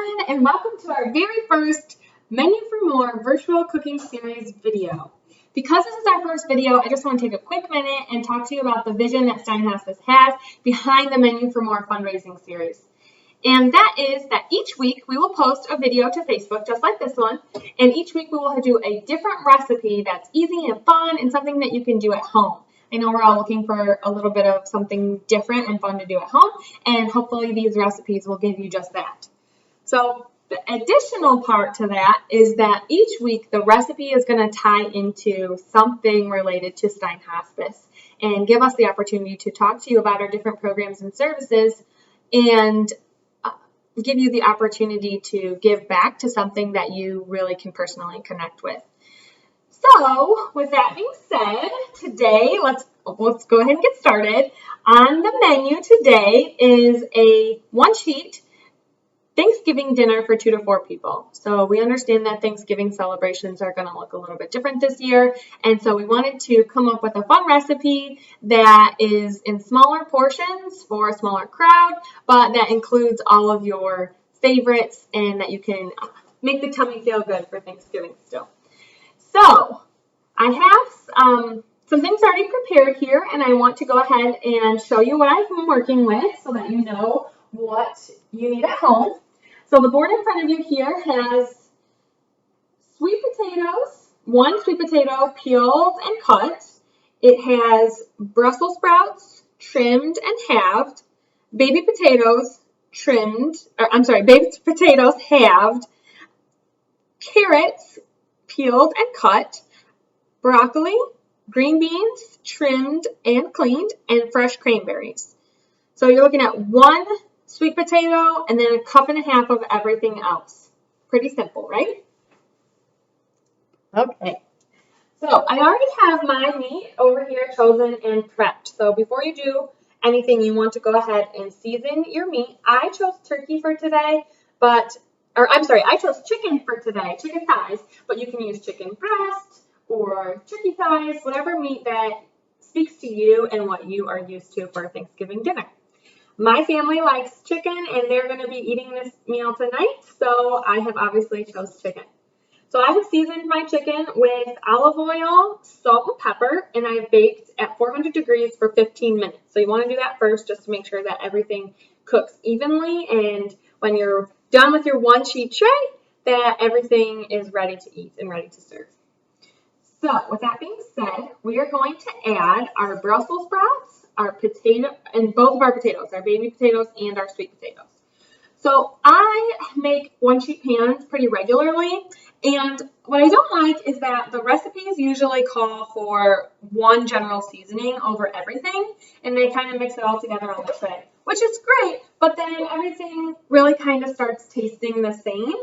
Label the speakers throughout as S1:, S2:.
S1: everyone, and welcome to our very first Menu for More virtual cooking series video. Because this is our first video, I just want to take a quick minute and talk to you about the vision that Stein Hospice has behind the Menu for More fundraising series. And that is that each week we will post a video to Facebook just like this one, and each week we will do a different recipe that's easy and fun and something that you can do at home. I know we're all looking for a little bit of something different and fun to do at home, and hopefully these recipes will give you just that. So the additional part to that is that each week the recipe is going to tie into something related to Stein Hospice and give us the opportunity to talk to you about our different programs and services and give you the opportunity to give back to something that you really can personally connect with. So, with that being said, today, let's go ahead and get started. On the menu today is a one-sheet Thanksgiving dinner for 2 to 4 people. So we understand that Thanksgiving celebrations are going to look a little bit different this year, and so we wanted to come up with a fun recipe that is in smaller portions for a smaller crowd, but that includes all of your favorites and that you can make the tummy feel good for Thanksgiving still. So, I have some things already prepared here, and I want to go ahead and show you what I've been working with so that you know what you need at home. So, the board in front of you here has sweet potatoes, 1 sweet potato peeled and cut. It has Brussels sprouts trimmed and halved, baby potatoes halved, carrots peeled and cut, broccoli, green beans trimmed and cleaned, and fresh cranberries. So you're looking at 1 sweet potato and then 1.5 cups of everything else. Pretty simple, right? Okay. So I already have my meat over here chosen and prepped. So before you do anything, you want to go ahead and season your meat. I chose turkey for today, I chose chicken for today, chicken thighs, but you can use chicken breast or turkey thighs, whatever meat that speaks to you and what you are used to for Thanksgiving dinner. My family likes chicken, and they're going to be eating this meal tonight, so I have obviously chose chicken. So I have seasoned my chicken with olive oil, salt, and pepper, and I have baked at 400 degrees for 15 minutes. So you want to do that first just to make sure that everything cooks evenly, and when you're done with your one-sheet tray, that everything is ready to eat and ready to serve. So with that being said, we are going to add our Brussels sprouts, our potato, and both of our potatoes, our baby potatoes and our sweet potatoes. So I make one-sheet pans pretty regularly, and what I don't like is that the recipes usually call for one general seasoning over everything, and they kind of mix it all together on the tray, which is great, but then everything really kind of starts tasting the same,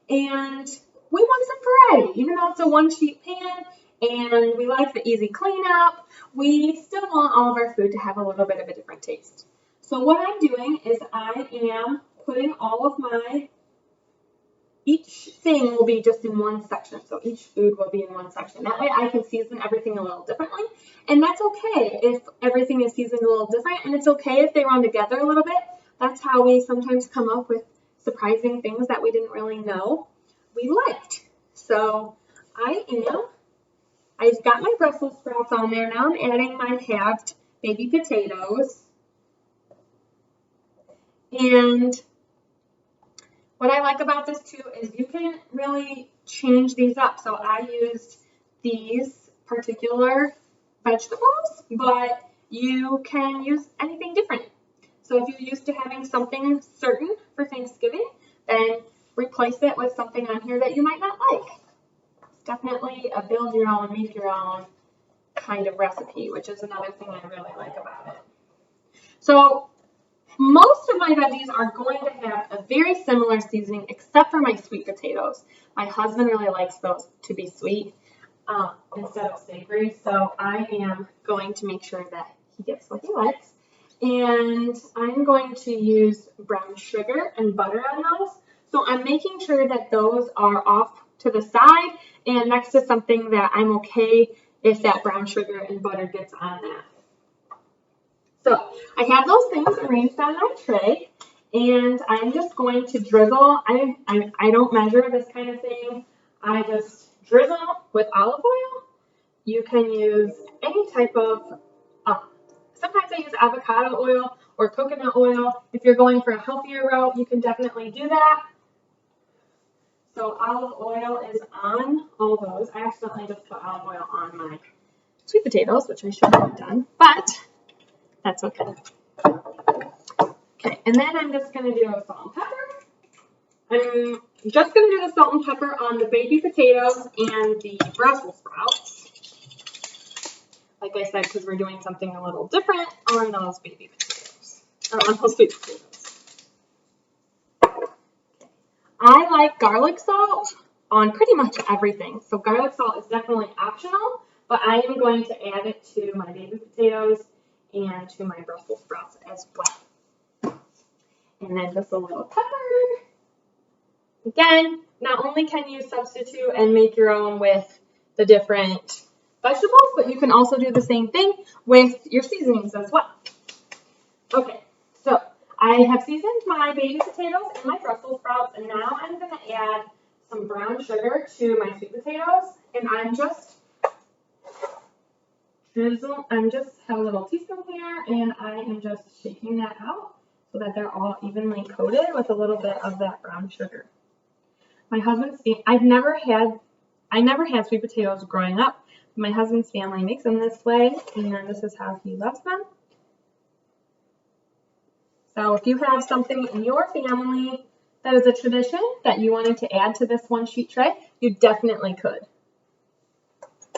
S1: and we want some variety. Even though it's a one-sheet pan and we like the easy cleanup, we still want all of our food to have a little bit of a different taste. So what I'm doing is I am putting all of each thing will be just in one section. So each food will be in one section. That way I can season everything a little differently. And that's okay if everything is seasoned a little different. And it's okay if they run together a little bit. That's how we sometimes come up with surprising things that we didn't really know we liked. So I've got my Brussels sprouts on there. Now I'm adding my halved baby potatoes. And what I like about this too is you can really change these up. So I used these particular vegetables, but you can use anything different. So if you're used to having something certain for Thanksgiving, then replace it with something on here that you might not like. It's definitely a build your own, make your own kind of recipe, which is another thing I really like about it. So most of my veggies are going to have a very similar seasoning except for my sweet potatoes. My husband really likes those to be sweet instead of savory, so I am going to make sure that he gets what he likes. And I'm going to use brown sugar and butter on those. So I'm making sure that those are off to the side and next to something that I'm okay if that brown sugar and butter gets on that. So I have those things arranged on my tray, And I'm just going to drizzle. I don't measure this kind of thing. I just drizzle with olive oil. You can use any type of, sometimes I use avocado oil or coconut oil. If you're going for a healthier route, you can definitely do that. So olive oil is on all those. I accidentally just put olive oil on my sweet potatoes, which I should have done, but that's okay. Okay, and then I'm just going to do salt and pepper. I'm just going to do the salt and pepper on the baby potatoes and the Brussels sprouts. Like I said, because we're doing something a little different on those baby potatoes, or on those sweet potatoes. I like garlic salt on pretty much everything. So garlic salt is definitely optional, but I am going to add it to my baby potatoes and to my Brussels sprouts as well. And then just a little pepper. Again, not only can you substitute and make your own with the different vegetables, but you can also do the same thing with your seasonings as well. Okay, so I have seasoned my baby potatoes and my Brussels sprouts, and now I'm going to add some brown sugar to my sweet potatoes, and I'm just have a little teaspoon here, and I am just shaking that out so that they're all evenly coated with a little bit of that brown sugar. My husband's, I never had sweet potatoes growing up. My husband's family makes them this way, and this is how he loves them. So if you have something in your family that is a tradition that you wanted to add to this one sheet tray, you definitely could.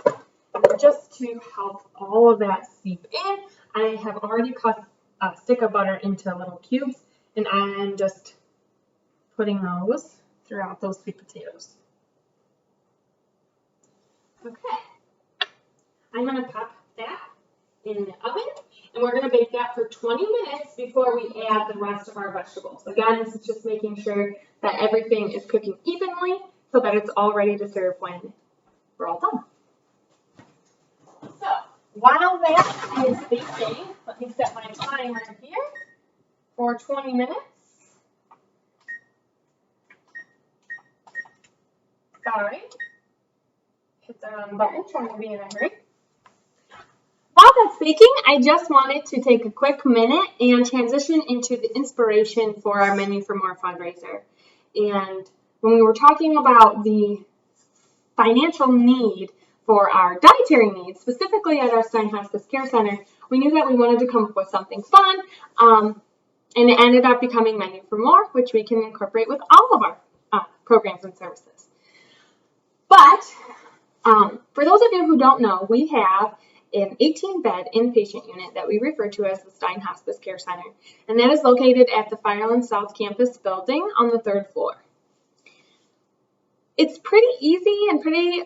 S1: And just to help all of that seep in, I have already cut a stick of butter into little cubes, and I'm just putting those throughout those sweet potatoes. Okay, I'm going to pop that in the oven, and we're going to bake that for 20 minutes before we add the rest of our vegetables. Again, this is just making sure that everything is cooking evenly so that it's all ready to serve when we're all done. So while that is baking, let me set my timer here for 20 minutes. Sorry, hit the wrong button, trying to be in a hurry. While that's baking, I just wanted to take a quick minute and transition into the inspiration for our Menu for More fundraiser. And when we were talking about the financial need for our dietary needs, specifically at our Stein Hospice Care Center, we knew that we wanted to come up with something fun, and it ended up becoming Menu for More, which we can incorporate with all of our programs and services. But for those of you who don't know, we have an 18-bed inpatient unit that we refer to as the Stein Hospice Care Center, and that is located at the Fireland South Campus building on the 3rd floor. It's pretty easy and pretty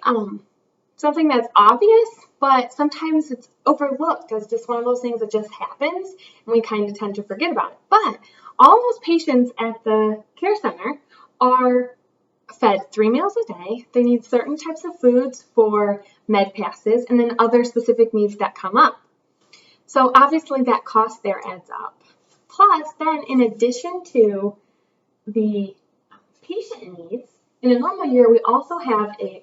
S1: something that's obvious, but sometimes it's overlooked as just one of those things that just happens, and we kind of tend to forget about it. But all those patients at the care center are fed 3 meals a day. They need certain types of foods for med passes and then other specific needs that come up. So obviously that cost there adds up. Plus, then in addition to the patient needs, in a normal year we also have a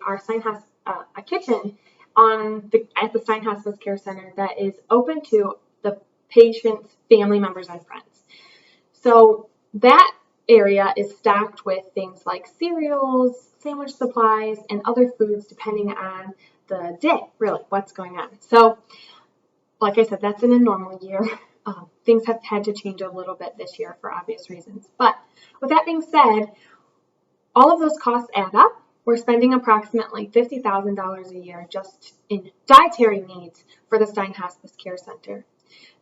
S1: kitchen at the Stein Hospice Care Center that is open to the patient's family members and friends. So that area is stocked with things like cereals, sandwich supplies, and other foods depending on the day, really, what's going on. So, like I said, that's in a normal year. Things have had to change a little bit this year for obvious reasons. But with that being said, all of those costs add up. We're spending approximately $50,000 a year just in dietary needs for the Stein Hospice Care Center.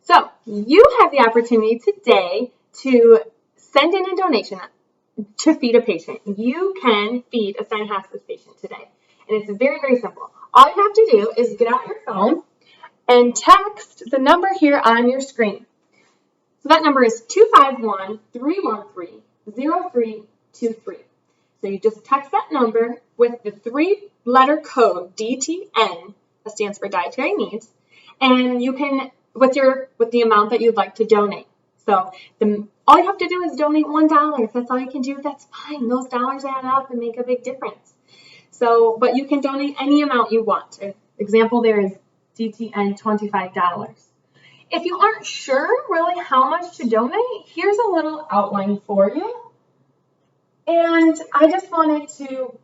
S1: So you have the opportunity today to send in a donation to feed a patient. You can feed a Stein Hospice patient today. And it's very, very simple. All you have to do is get out your phone and text the number here on your screen. So that number is 251-313-0323. So you just text that number with the 3-letter code DTN, that stands for dietary needs, and you can with the amount that you'd like to donate. So all you have to do is donate $1. If that's all you can do, that's fine. Those dollars add up and make a big difference. So, but you can donate any amount you want. An example there is DTN $25. If you aren't sure really how much to donate, here's a little outline for you. And I just wanted to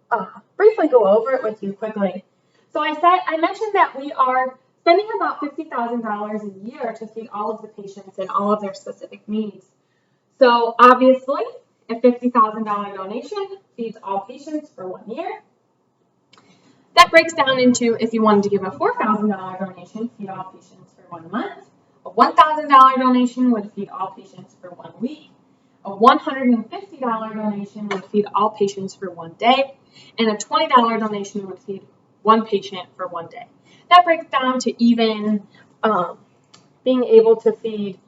S1: briefly go over it with you quickly. So I mentioned that we are spending about $50,000 a year to feed all of the patients and all of their specific needs. So obviously, a $50,000 donation feeds all patients for 1 year. That breaks down into, if you wanted to give a $4,000 donation, feed all patients for 1 month. A $1,000 donation would feed all patients for 1 week. A $150 donation would feed all patients for 1 day. And a $20 donation would feed 1 patient for 1 day. That breaks down to even being able to feed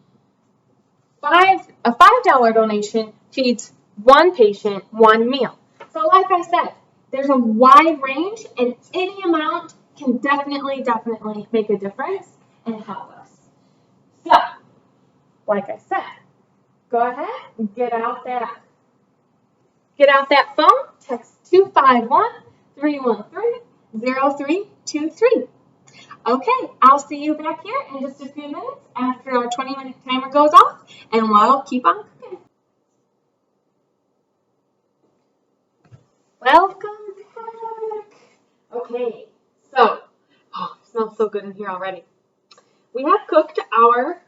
S1: a $5 donation feeds 1 patient 1 meal. So like I said, there's a wide range, and any amount can definitely make a difference and help us. So, like I said, go ahead and get out that phone, text 251-313-0323. Okay, I'll see you back here in just a few minutes after our 20-minute timer goes off, and we'll keep on cooking. Welcome back. Okay, so, it smells so good in here already. We have cooked our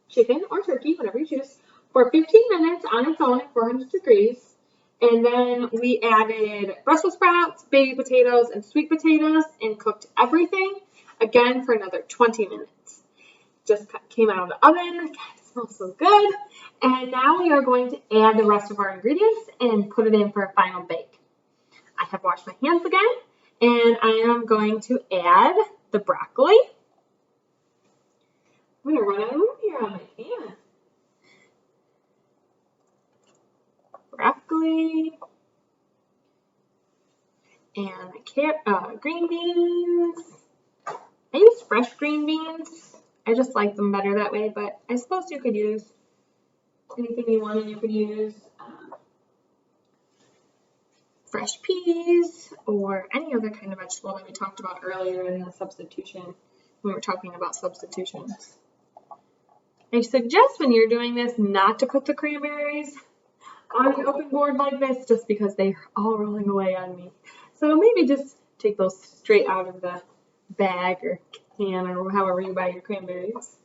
S1: chicken or turkey, whatever you choose, for 15 minutes on its own at 400 degrees. And then we added Brussels sprouts, baby potatoes, and sweet potatoes and cooked everything again for another 20 minutes. Just came out of the oven. God, it smells so good. And now we are going to add the rest of our ingredients and put it in for a final bake. I have washed my hands again, and I am going to add the broccoli. I'm going to run out of room here on my pan. Broccoli and green beans. I use fresh green beans. I just like them better that way, but I suppose you could use anything you wanted. You could use fresh peas or any other kind of vegetable that we talked about earlier in the substitution when we were talking about substitutions. I suggest when you're doing this not to put the cranberries on an open board like this, just because they're all rolling away on me. So maybe just take those straight out of the bag or can or however you buy your cranberries.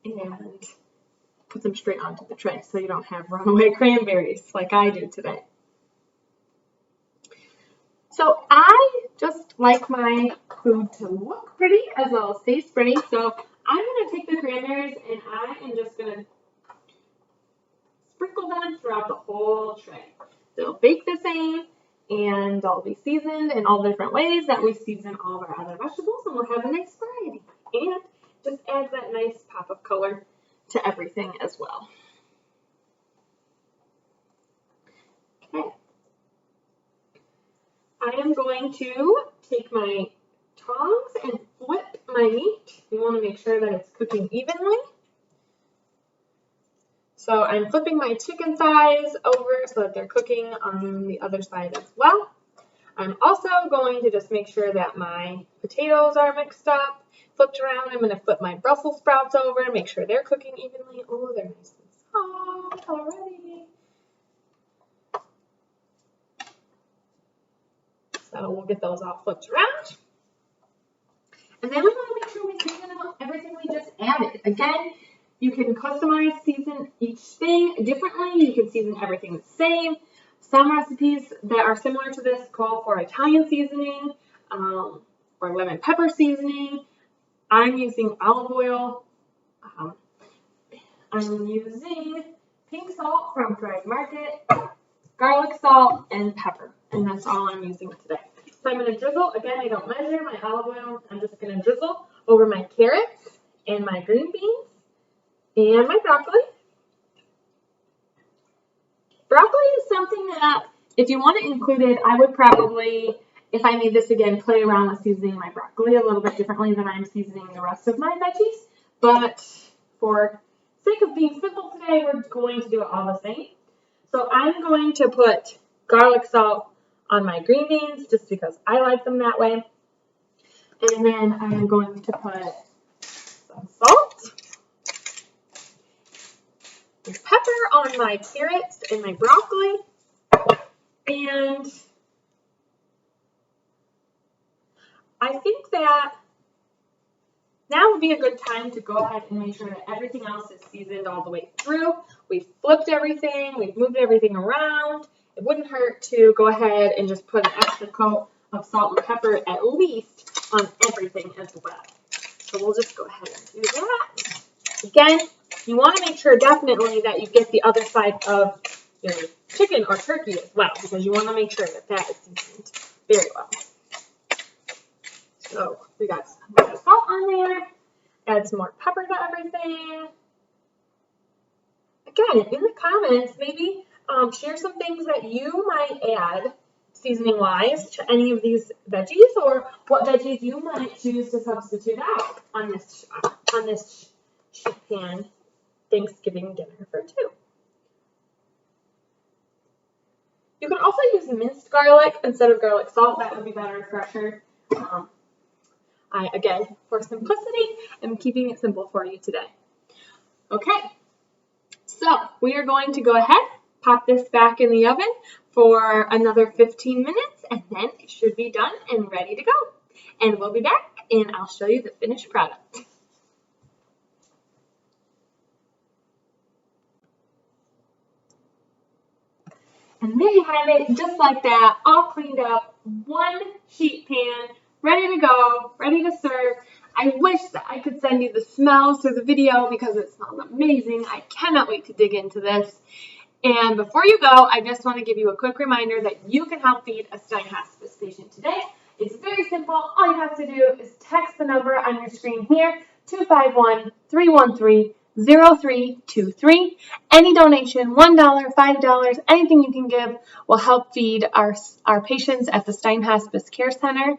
S1: And put them straight onto the tray so you don't have runaway cranberries like I do today. So I just like my food to look pretty as well as taste pretty. So I'm going to take the cranberries and I am just going to sprinkle them throughout the whole tray. They'll bake the same, and they'll be seasoned in all different ways that we season all of our other vegetables, and we'll have a nice variety. And just adds that nice pop of color to everything as well. Okay. I am going to take my tongs and flip my meat. You want to make sure that it's cooking evenly. So I'm flipping my chicken thighs over so that they're cooking on the other side as well. I'm also going to just make sure that my potatoes are mixed up, flipped around. I'm going to flip my Brussels sprouts over and make sure they're cooking evenly. Oh, they're nice and soft already. So we'll get those all flipped around. And then we want to make sure we season everything we just added. Again, you can customize, season each thing differently. You can season everything the same. Some recipes that are similar to this call for Italian seasoning or lemon pepper seasoning. I'm using olive oil. I'm using pink salt from Thrive Market, garlic salt, and pepper. And that's all I'm using today. So I'm going to drizzle. Again, I don't measure my olive oil. I'm just going to drizzle over my carrots and my green beans and my broccoli. Broccoli is something that, if you want to include it, I would probably, if I made this again, play around with seasoning my broccoli a little bit differently than I'm seasoning the rest of my veggies. But for sake of being simple today, we're going to do it all the same. So I'm going to put garlic salt on my green beans just because I like them that way. And then I'm going to put some salt and pepper on my carrots and my broccoli. And I think that now would be a good time to go ahead and make sure that everything else is seasoned all the way through. We've flipped everything, we've moved everything around. It wouldn't hurt to go ahead and just put an extra coat of salt and pepper at least on everything as well. So we'll just go ahead and do that. Again, you want to make sure definitely that you get the other side of your chicken or turkey as well, because you want to make sure that that is seasoned very well. So we got some salt on there. Add some more pepper to everything. Again, in the comments, maybe share some things that you might add seasoning-wise to any of these veggies, or what veggies you might choose to substitute out on this sheet pan Thanksgiving dinner for two. You can also use minced garlic instead of garlic salt. That would be better, fresher. Again, for simplicity, I'm keeping it simple for you today. Okay, so we are going to go ahead, pop this back in the oven for another 15 minutes, and then it should be done and ready to go. And we'll be back, and I'll show you the finished product. And there you have it, just like that, all cleaned up, one sheet pan, ready to go, ready to serve. I wish that I could send you the smells through the video because it smells amazing. I cannot wait to dig into this. And before you go, I just want to give you a quick reminder that you can help feed a Stein Hospice patient today. It's very simple. All you have to do is text the number on your screen here, 251-313-0323. Any donation, $1, $5, anything you can give will help feed our patients at the Stein Hospice Care Center.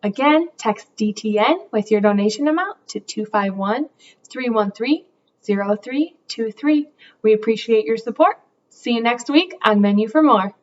S1: Again, text DTN with your donation amount to 251-313-0323. We appreciate your support. See you next week on Menu for More.